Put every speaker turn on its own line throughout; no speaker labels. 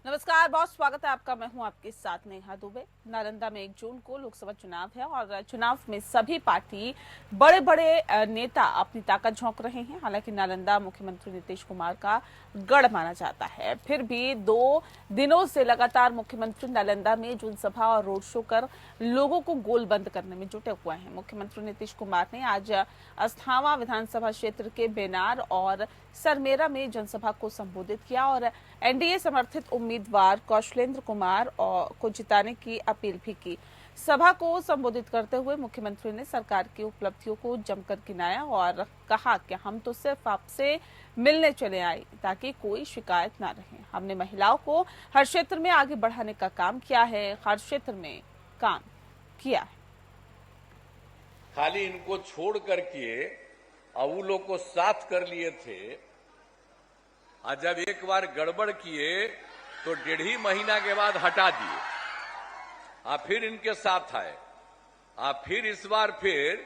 नमस्कार, बहुत स्वागत है आपका। मैं हूं आपके साथ नेहा दुबे। नालंदा में 1 जून को लोकसभा चुनाव है और चुनाव में सभी पार्टी बड़े बड़े नेता अपनी ताकत झोंक रहे हैं। हालांकि नालंदा मुख्यमंत्री नीतीश कुमार का गढ़ माना जाता है, फिर भी 2 दिनों से लगातार मुख्यमंत्री नालंदा में जनसभा और रोड शो कर लोगों को गोलबंद करने में जुटे हुए हैं। मुख्यमंत्री नीतीश कुमार ने आज अस्थावा विधानसभा क्षेत्र के बेनार और सरमेरा में जनसभा को संबोधित किया और एनडीए समर्थित उम्मीदवार कौशलेंद्र कुमार को जिताने की अपील भी की। सभा को संबोधित करते हुए मुख्यमंत्री ने सरकार की उपलब्धियों को जमकर गिनाया और कहा कि हम तो सिर्फ आपसे मिलने चले आए ताकि कोई शिकायत ना रहे। हमने महिलाओं को हर क्षेत्र में आगे बढ़ाने का काम किया है, हर क्षेत्र में काम किया है।
खाली इनको छोड़ करके अब वो लोग को साथ कर लिए थे, और जब एक बार गड़बड़ किए तो 1.5 महीना के बाद हटा दिए, फिर इनके साथ आए, फिर इस बार फिर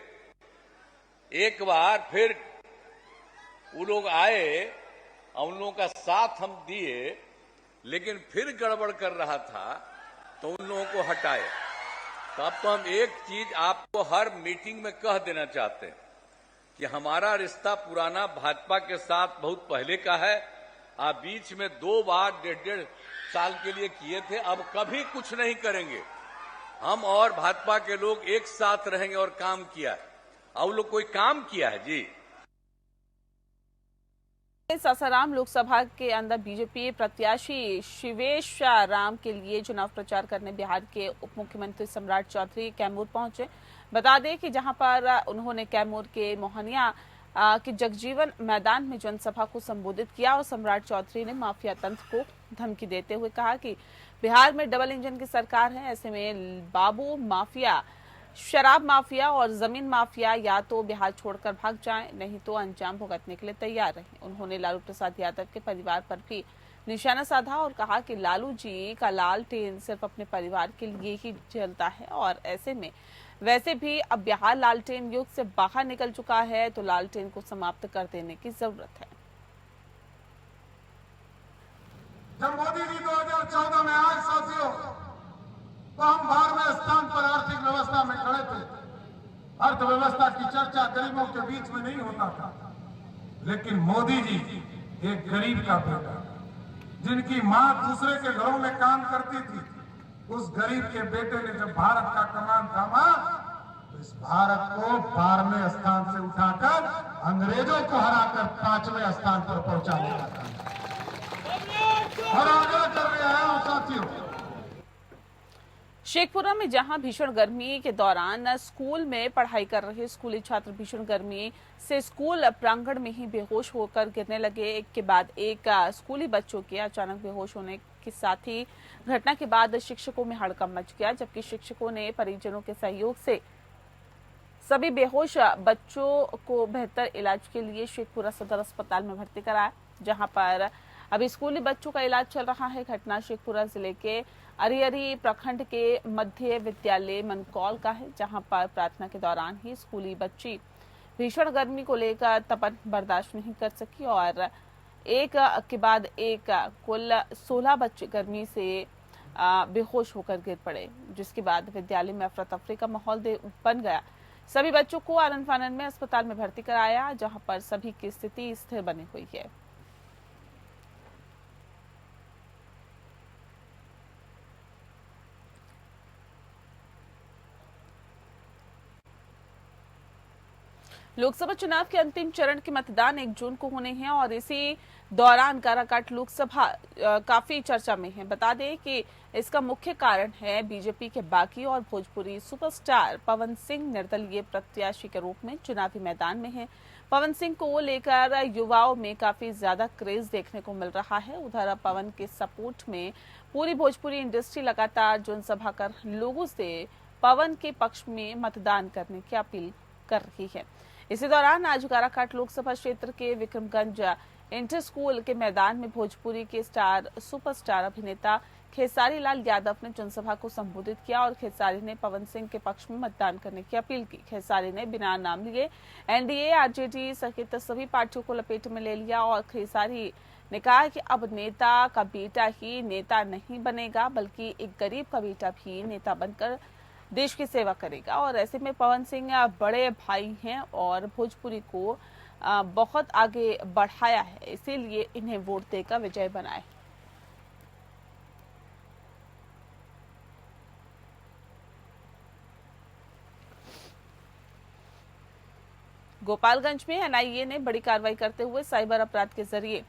एक बार फिर वो लोग आए और उन लोगों का साथ हम दिए, लेकिन फिर गड़बड़ कर रहा था तो उन लोगों को हटाए। तो अब तो हम एक चीज आपको हर मीटिंग में कह देना चाहते हैं कि हमारा रिश्ता पुराना भाजपा के साथ बहुत पहले का है। आप बीच में 2 बार 1.5 साल के लिए किए थे, अब कभी कुछ नहीं करेंगे। हम और भाजपा के लोग एक साथ रहेंगे और काम किया है। अब लोग कोई काम किया है जी।
सासाराम लोकसभा के अंदर बीजेपी प्रत्याशी शिवेश राम के लिए चुनाव प्रचार करने बिहार के उप मुख्यमंत्री सम्राट चौधरी कैमूर पहुंचे। बता दें कि जहां पर उन्होंने कैमूर के मोहनिया के जगजीवन मैदान में जनसभा को संबोधित किया और सम्राट चौधरी ने माफिया तंत्र को धमकी देते हुए कहा कि बिहार में डबल इंजन की सरकार है, ऐसे में बाबू माफिया, शराब माफिया और जमीन माफिया या तो बिहार छोड़कर भाग जाएं, नहीं तो अंजाम भुगतने के लिए तैयार रहें। उन्होंने लालू प्रसाद यादव के परिवार पर भी निशाना साधा और कहा कि लालू जी का लालटेन सिर्फ अपने परिवार के लिए ही जलता है और ऐसे में वैसे भी अब बिहार लालटेन युग से बाहर निकल चुका है, तो लालटेन को समाप्त कर देने की जरूरत है।
जब मोदी जी 2014 में आए साथियों, तो हम 12वें स्थान पर आर्थिक व्यवस्था में खड़े थे। अर्थव्यवस्था की चर्चा गरीबों के बीच में नहीं होता था, लेकिन मोदी जी एक गरीब का बेटा, जिनकी मां दूसरे के घरों में काम करती थी, उस गरीब के बेटे ने जब भारत का कमान थामा तो इस भारत को 12वें स्थान से उठाकर अंग्रेजों को हराकर 5वें स्थान पर पहुंचाने का काम और आगे कर रहे हैं साथियों।
शेखपुरा में जहां भीषण गर्मी के दौरान स्कूल में पढ़ाई कर रहे स्कूली छात्र भीषण गर्मी से स्कूल प्रांगण में ही बेहोश होकर गिरने लगे। एक के बाद एक स्कूली बच्चों के अचानक बेहोश होने के साथ ही घटना के बाद शिक्षकों में हड़कंप मच गया, जबकि शिक्षकों ने परिजनों के सहयोग से सभी बेहोश बच्चों को बेहतर इलाज के लिए शेखपुरा सदर अस्पताल में भर्ती कराया, जहां पर अभी स्कूली बच्चों का इलाज चल रहा है। घटना शेखपुरा जिले के अरियरी प्रखंड के मध्य विद्यालय मनकौल का है, जहां पर प्रार्थना के दौरान ही स्कूली बच्ची भीषण गर्मी को लेकर तपन बर्दाश्त नहीं कर सकी और एक के बाद एक कुल 16 बच्चे गर्मी से बेहोश होकर गिर पड़े, जिसके बाद विद्यालय में अफरा तफरी का माहौल बन गया। सभी बच्चों को आनन फानन में अस्पताल में भर्ती कराया, जहां पर सभी की स्थिति स्थिर बनी हुई है। लोकसभा चुनाव के अंतिम चरण के मतदान 1 जून को होने हैं और इसी दौरान काराकाट लोकसभा काफी चर्चा में है। बता दें कि इसका मुख्य कारण है बीजेपी के बागी और भोजपुरी सुपरस्टार पवन सिंह निर्दलीय प्रत्याशी के रूप में चुनावी मैदान में हैं। पवन सिंह को लेकर युवाओं में काफी ज्यादा क्रेज देखने को मिल रहा है। उधर पवन के सपोर्ट में पूरी भोजपुरी इंडस्ट्री लगातार जनसभा कर लोगों से पवन के पक्ष में मतदान करने की अपील कर रही है। इसी दौरान आज काराकाट लोकसभा क्षेत्र के विक्रमगंज इंटर स्कूल के मैदान में भोजपुरी के सुपरस्टार अभिनेता खेसारी लाल यादव ने जनसभा को संबोधित किया और खेसारी ने पवन सिंह के पक्ष में मतदान करने की अपील की। खेसारी ने बिना नाम लिए एनडीए, आरजेडी सहित सभी पार्टियों को लपेट में ले लिया और खेसारी ने कहा कि अब नेता का बेटा ही नेता नहीं बनेगा, बल्कि एक गरीब का बेटा भी नेता बनकर देश की सेवा करेगा। और ऐसे में पवन सिंह बड़े भाई हैं और भोजपुरी को बहुत आगे बढ़ाया है, इसीलिए इन्हें वोट देकर विजय बनाए। गोपालगंज में एनआईए ने बड़ी कार्रवाई करते हुए साइबर अपराध के जरिए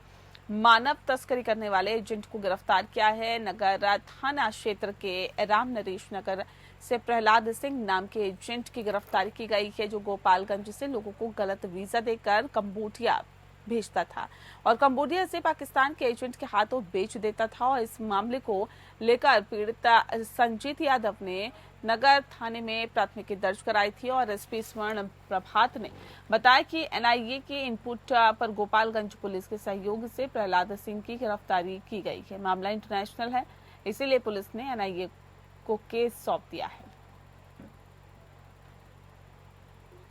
मानव तस्करी करने वाले एजेंट को गिरफ्तार किया है। नगर थाना क्षेत्र के राम नरेश नगर से प्रहलाद सिंह नाम के एजेंट की गिरफ्तारी की गई है, जो गोपालगंज से लोगों को गलत वीजा देकर कंबोडिया भेजता था और कंबोडिया से पाकिस्तान के एजेंट के हाथों बेच देता था। और इस मामले को लेकर पीड़िता संजीत यादव ने नगर थाने में प्राथमिकी दर्ज कराई थी और एसपी स्वर्ण प्रभात ने बताया कि एनआईए के इनपुट पर गोपालगंज पुलिस के सहयोग से प्रहलाद सिंह की गिरफ्तारी की गई है। मामला इंटरनेशनल है, इसीलिए पुलिस ने एनआईए को केस सौंप दिया है।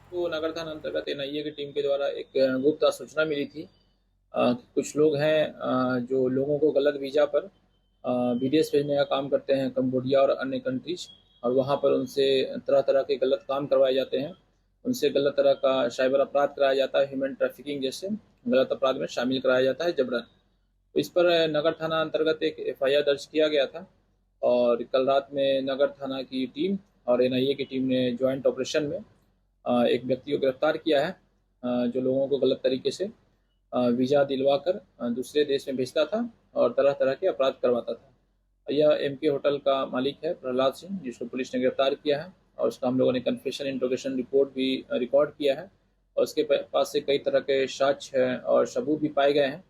तो नगर थाना अंतर्गत एनआईए की टीम के द्वारा एक गुप्त सूचना मिली थी। कुछ लोग हैं जो लोगों को गलत वीजा पर विदेश भेजने का काम करते हैं, कंबोडिया और अन्य कंट्रीज, और वहां पर उनसे तरह तरह के गलत काम करवाए जाते हैं। उनसे गलत तरह का साइबर अपराध कराया जाता है, ह्यूमन ट्रैफिकिंग जैसे गलत अपराध में शामिल कराया जाता है जबरन। तो इस पर नगर थाना अंतर्गत एक एफआईआर दर्ज किया गया था और कल रात में नगर थाना की टीम और एनआईए की टीम ने ज्वाइंट ऑपरेशन में एक व्यक्ति को गिरफ्तार किया है, जो लोगों को गलत तरीके से वीजा दिलवाकर दूसरे देश में भेजता था और तरह तरह के अपराध करवाता था। यह एमके होटल का मालिक है प्रहलाद सिंह, जिसको पुलिस ने गिरफ्तार किया है और उसका हम लोगों ने कन्फेशन इंट्रोगेशन रिपोर्ट भी रिकॉर्ड किया है और उसके पास से कई तरह के साक्ष्य और सबूत भी पाए गए हैं,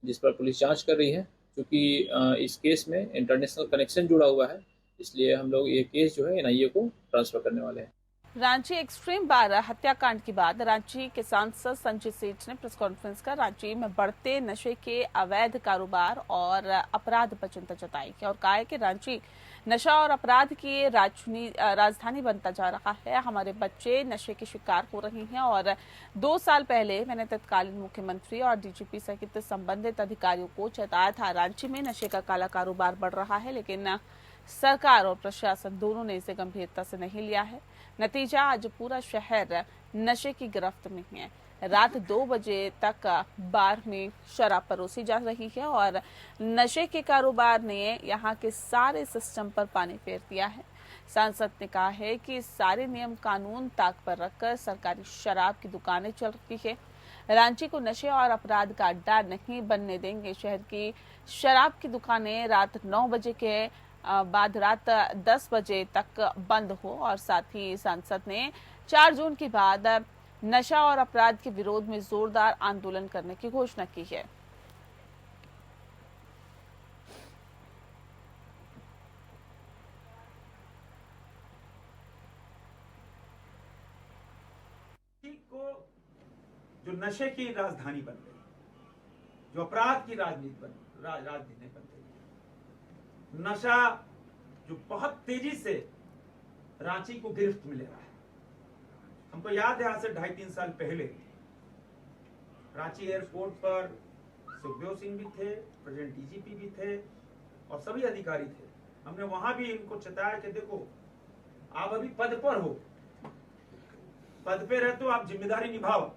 जिस पर पुलिस जांच कर रही है। क्योंकि इस केस में इंटरनेशनल कनेक्शन जुड़ा हुआ है, इसलिए हम लोग ये केस जो है एनआईए को ट्रांसफर करने वाले हैं।
रांची एक्सट्रीम बार हत्याकांड के बाद रांची के सांसद संजय सेठ ने प्रेस कॉन्फ्रेंस कर रांची में बढ़ते नशे के अवैध कारोबार और अपराध पर चिंता जताई है और कहा है कि रांची नशा और अपराध की राजधानी बनता जा रहा है। हमारे बच्चे नशे के शिकार हो रहे हैं और 2 साल पहले मैंने तत्कालीन मुख्यमंत्री और डीजीपी सहित संबंधित अधिकारियों को चेताया था, रांची में नशे का काला कारोबार बढ़ रहा है, लेकिन सरकार और प्रशासन दोनों ने इसे गंभीरता से नहीं लिया है। नतीजा आज पूरा शहर नशे की गिरफ्त में है। रात 2 बजे तक बार में शराब परोसी जा रही है और नशे के कारोबार ने यहाँ के सारे सिस्टम पर पानी फेर दिया है। सांसद ने कहा है कि सारे नियम कानून ताक पर रखकर सरकारी शराब की दुकानें चल रही है। रांची को नशे और अपराध का अड्डा नहीं बनने देंगे। शहर की शराब की दुकानें रात 9 बजे के बाद रात 10 बजे तक बंद हो और साथ ही सांसद ने 4 जून के बाद नशा और अपराध के विरोध में जोरदार आंदोलन करने की घोषणा की है।
को जो नशे की राजधानी बन गई, जो अपराध की राजनीति बन गई, नशा जो बहुत तेजी से रांची को गिरफ्त में ले रहा है। हमको याद है आज से 2.5-3 साल पहले रांची एयरपोर्ट पर सुखदेव सिंह भी थे, प्रेजेंट डीजीपी भी थे और सभी अधिकारी थे। हमने वहां भी इनको चेताया कि देखो आप अभी पद पर हो, पद पे रहते हो, आप जिम्मेदारी निभाओ।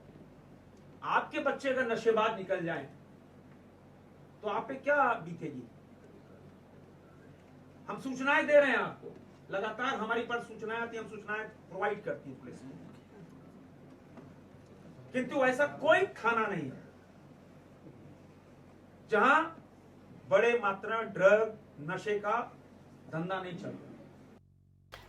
आपके बच्चे अगर नशेबाज निकल जाएं तो आप पे क्या बीतेगी। हम सूचनाएं दे रहे हैं आपको, लगातार हमारी पर सूचनाएं आती, हम सूचनाएं प्रोवाइड करती है पुलिस, किंतु ऐसा कोई थाना नहीं है जहां बड़े मात्रा ड्रग नशे का धंधा नहीं चल रहा।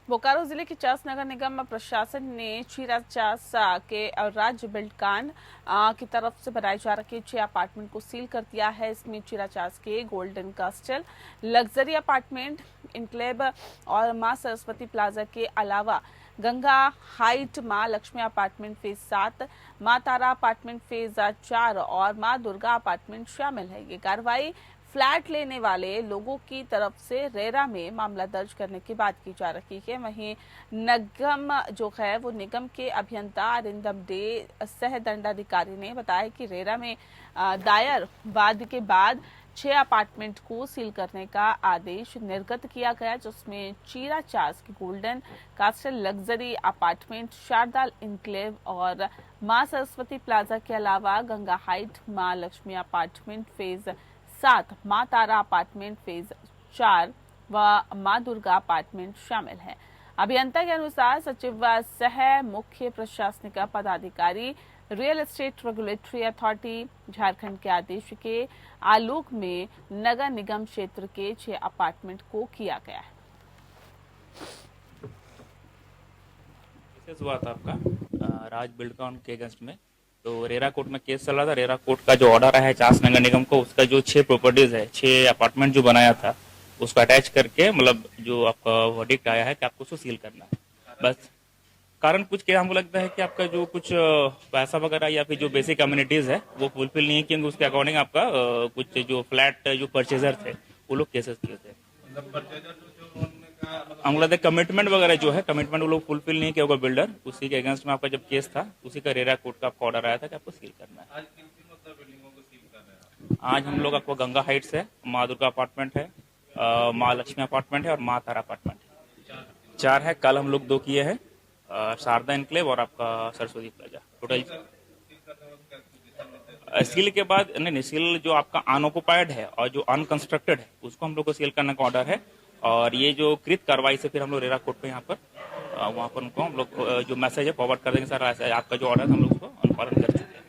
बोकारो जिले के चास नगर निगम प्रशासन ने चीरा चास के राज्य बिल्डकान की तरफ से बनाए जा रखे 6 अपार्टमेंट को सील कर दिया है। इसमें चीरा चास के golden castle, luxury apartment, enclave और मां सरस्वती प्लाजा के अलावा गंगा हाइट, मां लक्ष्मी अपार्टमेंट फेज 7, मां तारा अपार्टमेंट फेज 4 और मां दुर्गा अपार्टमेंट शामिल है। ये कार्रवाई फ्लैट लेने वाले लोगों की तरफ से रेरा में मामला दर्ज करने की बात की जा रही है। वहीं निगम जो है वो निगम के अभियंता अरिंदम डे सह दंडाधिकारी ने बताया कि रेरा में दायर वाद के बाद 6 अपार्टमेंट को सील करने का आदेश निर्गत किया गया, जिसमें चीरा चार्स की गोल्डन कास्टल लग्जरी अपार्टमेंट, शारदाल इनक्लेव और मां सरस्वती प्लाजा के अलावा गंगा हाइट, मां लक्ष्मी अपार्टमेंट फेज 7, मां तारा अपार्टमेंट फेज 4 व मां दुर्गा अपार्टमेंट शामिल है। अभियंता के अनुसार सचिव व सह मुख्य प्रशासनिक पदाधिकारी real estate regulatory authority Jharkhand के आदेश के आलोक में नगर निगम क्षेत्र के 6 अपार्टमेंट को किया गया है।
केस हुआ था आपका राज बिल्डकॉन के अगेंस्ट में, तो रेरा कोर्ट में केस चल रहा था। रेरा कोर्ट का जो ऑर्डर है चास नगर निगम को, उसका जो 6 प्रॉपर्टीज है, 6 अपार्टमेंट जो बनाया था उसको अटैच करके मतलब जो आपका वर्डिक्ट आया है कि आपको उसको सील करना है। बस कारण कुछ क्या हमको लगता है कि आपका जो कुछ पैसा वगैरह या फिर जो बेसिक कम्युनिटीज है वो फुलफिल नहीं है, क्योंकि उसके अकॉर्डिंग आपका कुछ जो फ्लैट जो परचेजर थे वो लोग केसेस किए थे। हमको लगता है कमिटमेंट वगैरह जो है, कमिटमेंट वो लोग फुलफिल नहीं किया होगा बिल्डर, उसी के अगेंस्ट में आपका जब केस था उसी का रेरा कोर्ट का आपका ऑर्डर आया था कि आपको सील करना है। आज हम लोग आपको गंगा हाइट्स है, माँ दुर्गा अपार्टमेंट है, माँ लक्ष्मी अपार्टमेंट है और माँ तारा अपार्टमेंट है, 4 है। कल हम लोग 2 किए हैं, शारदा एनक्लेव और आपका सरस्वती प्लाजा। टोटल सील के बाद नहीं, सील जो आपका अनऑक्युपाइड है और जो अनकंस्ट्रक्टेड है उसको हम लोग को सील करने का ऑर्डर है। और ये जो कृत कार्रवाई से फिर हम लोग रेरा कोर्ट पे यहाँ पर वहाँ पर उनको हम लोग जो मैसेज है फॉरवर्ड कर देंगे। सर आपका जो ऑर्डर है हम लोग उसको अनुपालन कर चुके हैं।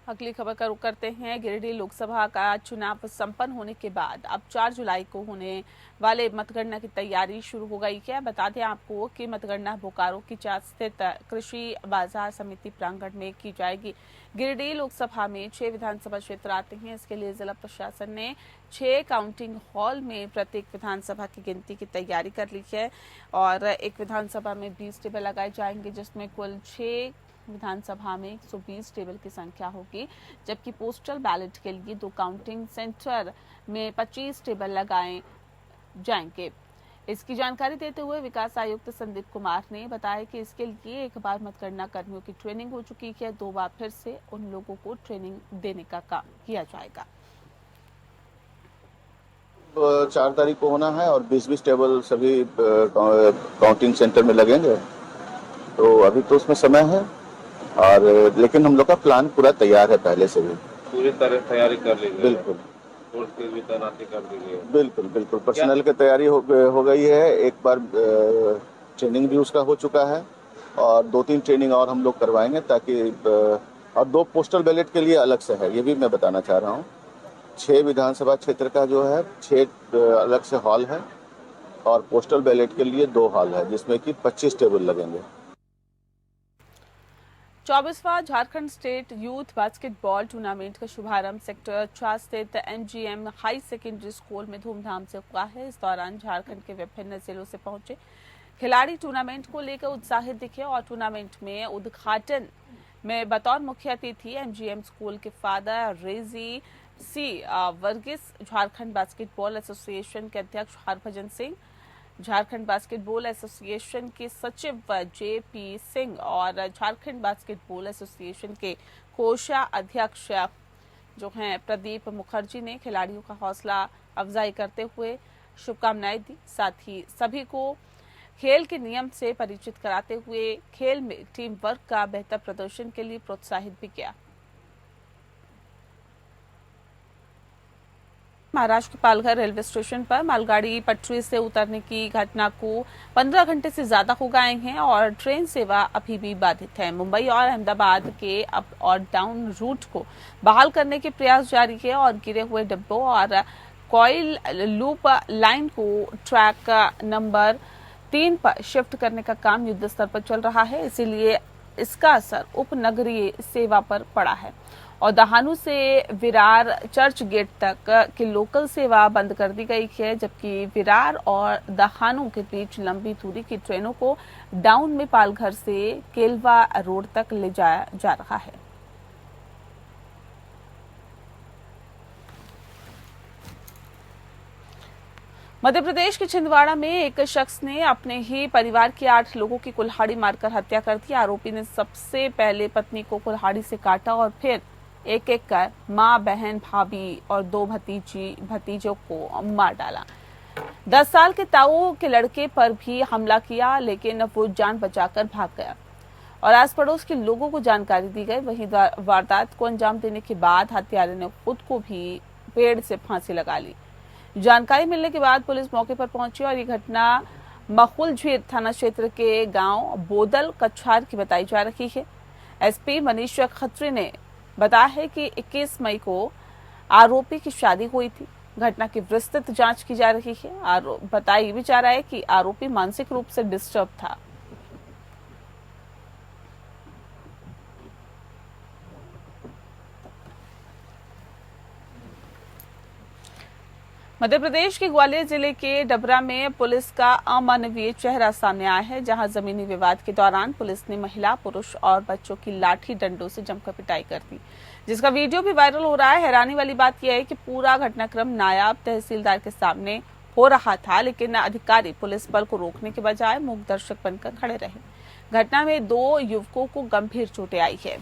अगली खबर का रुख करते हैं। गिरिडीह लोकसभा का चुनाव संपन्न होने के बाद अब 4 जुलाई को होने वाले मतगणना की तैयारी शुरू हो गई है। बता दें आपको कि मतगणना बोकारो की चास स्थित कृषि बाजार समिति प्रांगण में की जाएगी। गिरिडीह लोकसभा में 6 विधानसभा क्षेत्र आते हैं। इसके लिए जिला प्रशासन ने 6 काउंटिंग हॉल में प्रत्येक विधानसभा की गिनती की तैयारी कर ली है और एक विधानसभा में 20 टेबल लगाए जाएंगे, जिसमें कुल 6 विधानसभा में 120 टेबल की संख्या होगी, जबकि पोस्टल बैलेट के लिए 2 काउंटिंग सेंटर में 25 टेबल लगाए जाएंगे। इसकी जानकारी देते हुए विकास आयुक्त संदीप कुमार ने बताया कि इसके लिए एक बार मतगणना कर्मियों की ट्रेनिंग हो चुकी है, 2 बार फिर से उन लोगों को ट्रेनिंग देने का काम किया जाएगा।
4 तारीख को होना है और 20-20 टेबल सभी काउंटिंग सेंटर में लगेंगे, तो अभी तो उसमें समय है और लेकिन हम लोग का प्लान पूरा तैयार है पहले से भी।
पूरी तरह तैयारी कर ली गई।
बिल्कुल
फोर्स की भी तैनाती कर दी गई।
बिल्कुल पर्सनल की तैयारी हो गई है। एक बार ट्रेनिंग भी उसका हो चुका है और 2-3 ट्रेनिंग और हम लोग करवाएंगे ताकि और 2 पोस्टल बैलेट के लिए अलग से है, ये भी मैं बताना चाह रहा हूँ। 6 विधानसभा क्षेत्र का जो है 6 अलग से हॉल है और पोस्टल बैलेट के लिए 2 हॉल है, जिसमें कि 25 टेबल लगेंगे।
24वां Jharkhand state youth basketball tournament का शुभारंभ सेक्टर 4 स्थित एमजीएम हाई सेकेंडरी स्कूल में धूमधाम से हुआ है। इस दौरान झारखंड के विभिन्न जिलों से पहुंचे खिलाड़ी टूर्नामेंट को लेकर उत्साहित दिखे और टूर्नामेंट में उद्घाटन में बतौर मुख्य अतिथि एमजीएम स्कूल के फादर रेजी सी वर्गीस, झारखंड बास्केटबॉल एसोसिएशन के अध्यक्ष हरभजन सिंह, झारखंड बास्केटबॉल एसोसिएशन के सचिव जेपी सिंह और झारखंड बास्केटबॉल एसोसिएशन के कोषा अध्यक्ष जो हैं प्रदीप मुखर्जी ने खिलाड़ियों का हौसला अफजाई करते हुए शुभकामनाएं दी। साथ ही सभी को खेल के नियम से परिचित कराते हुए खेल में टीम वर्क का बेहतर प्रदर्शन के लिए प्रोत्साहित भी किया। महाराष्ट्र के पालघर रेलवे स्टेशन पर मालगाड़ी पटरी से उतरने की घटना को 15 घंटे से ज्यादा हो गए हैं और ट्रेन सेवा अभी भी बाधित है। मुंबई और अहमदाबाद के अप और डाउन रूट को बहाल करने के प्रयास जारी है और गिरे हुए डिब्बों और कॉइल लूप लाइन को ट्रैक नंबर 3 पर शिफ्ट करने का काम युद्ध स्तर पर चल रहा है, इसीलिए इसका असर उपनगरीय सेवा पर पड़ा है और दहानू से विरार चर्च गेट तक की लोकल सेवा बंद कर दी गई है, जबकि विरार और दहानू के बीच लंबी दूरी की ट्रेनों को डाउन में पालघर से केलवा रोड तक ले जाया जा रहा है। मध्य प्रदेश के छिंदवाड़ा में एक शख्स ने अपने ही परिवार के 8 लोगों की कुल्हाड़ी मारकर हत्या कर दी। आरोपी ने सबसे पहले पत्नी को कुल्हाड़ी से काटा और फिर एक एक कर मां, बहन, भाभी और 2 भतीजों को मार डाला। 10 साल के ताऊ के लड़के पर भी हमला किया, लेकिन वो जान बचाकर भाग गया और आस पड़ोस के लोगों को जानकारी दी गई। वहीं वारदात को अंजाम देने के बाद हत्यारे ने खुद को भी पेड़ से फांसी लगा ली। जानकारी मिलने के बाद पुलिस मौके पर पहुंची और ये घटना मखुलझीर थाना क्षेत्र के गांव बोदल कछार की बताई जा रही है। एसपी मनीष खत्री ने बताया है कि 21 मई को आरोपी की शादी हुई थी। घटना की विस्तृत जांच की जा रही है। बताया भी जा रहा है कि आरोपी मानसिक रूप से डिस्टर्ब था। मध्य प्रदेश के ग्वालियर जिले के डबरा में पुलिस का अमानवीय चेहरा सामने आया है, जहां जमीनी विवाद के दौरान पुलिस ने महिला, पुरुष और बच्चों की लाठी डंडों से जमकर पिटाई कर दी, जिसका वीडियो भी वायरल हो रहा है। हैरानी वाली बात यह है कि पूरा घटनाक्रम नायब तहसीलदार के सामने हो रहा था, लेकिन अधिकारी पुलिस बल को रोकने के बजाय मूक दर्शक बनकर खड़े रहे। घटना में 2 युवकों को गंभीर चोटें आई है।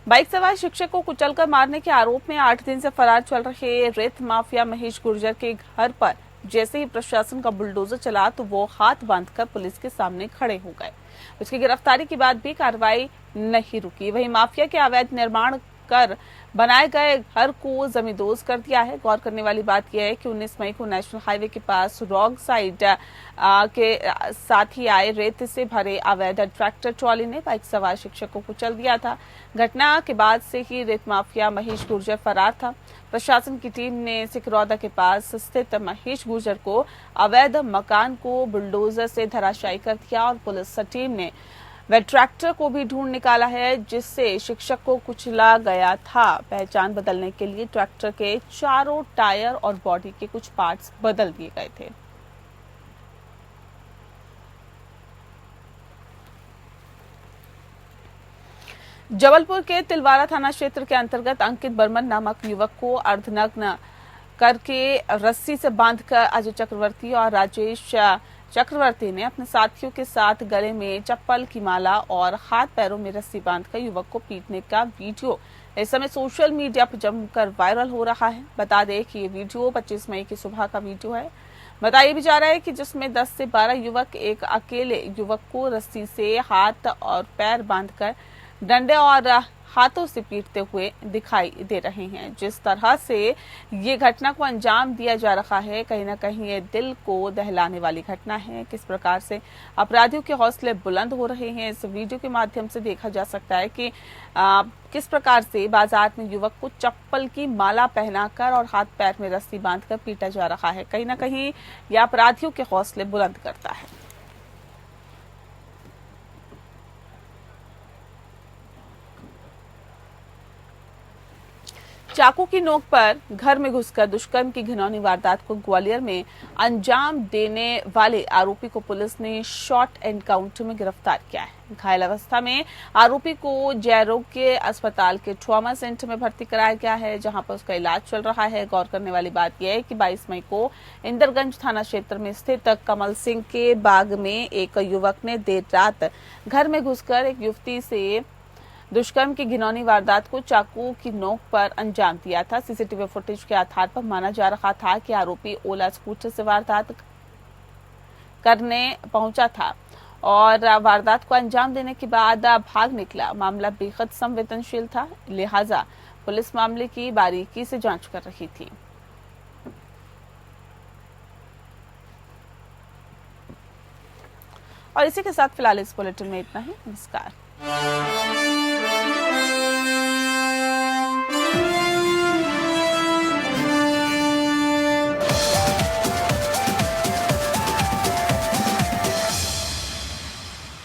बाइक सवार शिक्षक को कुचलकर मारने के आरोप में 8 दिन से फरार चल रहे रेत माफिया महेश गुर्जर के घर पर जैसे ही प्रशासन का बुलडोजर चला तो वो हाथ बांधकर पुलिस के सामने खड़े हो गए। उसकी गिरफ्तारी के बाद भी कार्रवाई नहीं रुकी। वहीं माफिया के अवैध निर्माण कर बनाए गए घर को जमींदोज कर दिया है। गौर करने वाली बात यह है कि 19 मई को नेशनल हाईवे के पास रॉन्ग साइड के साथ ही आए रेत से भरे अवैध ट्रैक्टर ट्रॉली ने बाइक सवार शिक्षक को कुचल दिया था। घटना के बाद से ही रेत माफिया महेश गुर्जर फरार था। प्रशासन की टीम ने सिकरौदा के पास स्थित महेश गुर्जर को अवैध मकान को बुलडोजर से धराशायी कर दिया और पुलिस टीम ने वह ट्रैक्टर को भी ढूंढ निकाला है जिससे शिक्षक को कुचला गया था। पहचान बदलने के लिए ट्रैक्टर के चारों टायर और बॉडी के कुछ पार्ट्स बदल दिए गए थे। जबलपुर के तिलवारा थाना क्षेत्र के अंतर्गत अंकित बर्मन नामक युवक को अर्धनग्न करके रस्सी से बांधकर अजय चक्रवर्ती और राजेश चक्रवर्ती ने अपने साथियों के साथ गले में चप्पल की माला और हाथ पैरों में रस्सी बांधकर युवक को पीटने का वीडियो इस समय सोशल मीडिया पर जमकर वायरल हो रहा है। बता दें कि ये वीडियो 25 मई की सुबह का वीडियो है। बताया भी जा रहा है कि जिसमें 10 से 12 युवक एक अकेले युवक को रस्सी से हाथ और पैर बांधकर डंडे और हाथों से पीटते हुए दिखाई दे रहे हैं। जिस तरह से ये घटना को अंजाम दिया जा रहा है, कहीं ना कहीं ये दिल को दहलाने वाली घटना है। किस प्रकार से अपराधियों के हौसले बुलंद हो रहे हैं, इस वीडियो के माध्यम से देखा जा सकता है कि किस प्रकार से बाजार में युवक को चप्पल की माला पहनाकर और हाथ पैर में रस्सी बांधकर पीटा जा रहा है। कहीं ना कहीं यह अपराधियों के हौसले बुलंद करता है। चाकू की नोक पर घर में घुसकर दुष्कर्म की घिनौनी वारदात को ग्वालियर में अंजाम देने वाले आरोपी को पुलिस ने शॉर्ट एनकाउंटर में गिरफ्तार किया है। घायल अवस्था में आरोपी को जयरोग्य अस्पताल के ट्रॉमा सेंटर में भर्ती कराया गया है, जहां पर उसका इलाज चल रहा है। गौर करने वाली बात यह है कि 22 मई को इंदरगंज थाना क्षेत्र में स्थित कमल सिंह के बाग में एक युवक ने देर रात घर में घुसकर एक युवती से दुष्कर्म की घिनौनी वारदात को चाकू की नोक पर अंजाम दिया था। सीसीटीवी फुटेज के आधार पर माना जा रहा था कि आरोपी ओला स्कूटर से वारदात करने पहुंचा था और वारदात को अंजाम देने के बाद भाग निकला। मामला बेहद संवेदनशील था, लिहाजा पुलिस मामले की बारीकी से जांच कर रही थी। और इसी के साथ फिलहाल इस बुलेटिन में इतना ही। नमस्कार।